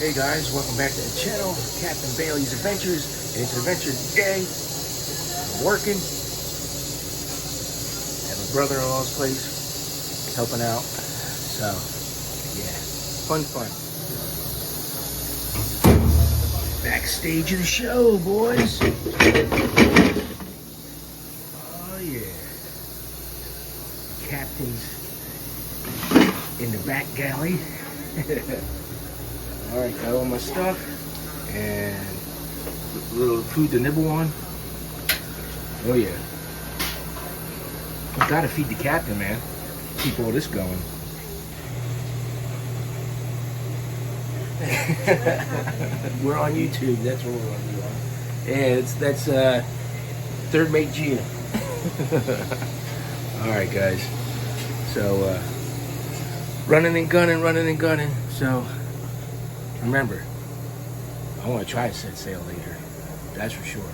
Hey guys, welcome back to the channel, Captain Bailey's Adventures. And it's an adventure today. I'm working at my brother-in-law's place, helping out. So, yeah, fun. Backstage of the show, boys. Oh yeah. The captain's in the back galley. Alright, got all my stuff and a little food to nibble on. Oh yeah. Gotta feed the captain, man. Keep all this going. We're on YouTube, that's what we're on. Yeah, that's Third Mate Gina. Alright guys. So running and gunning. So remember, I want to try to set sail later. That's for sure.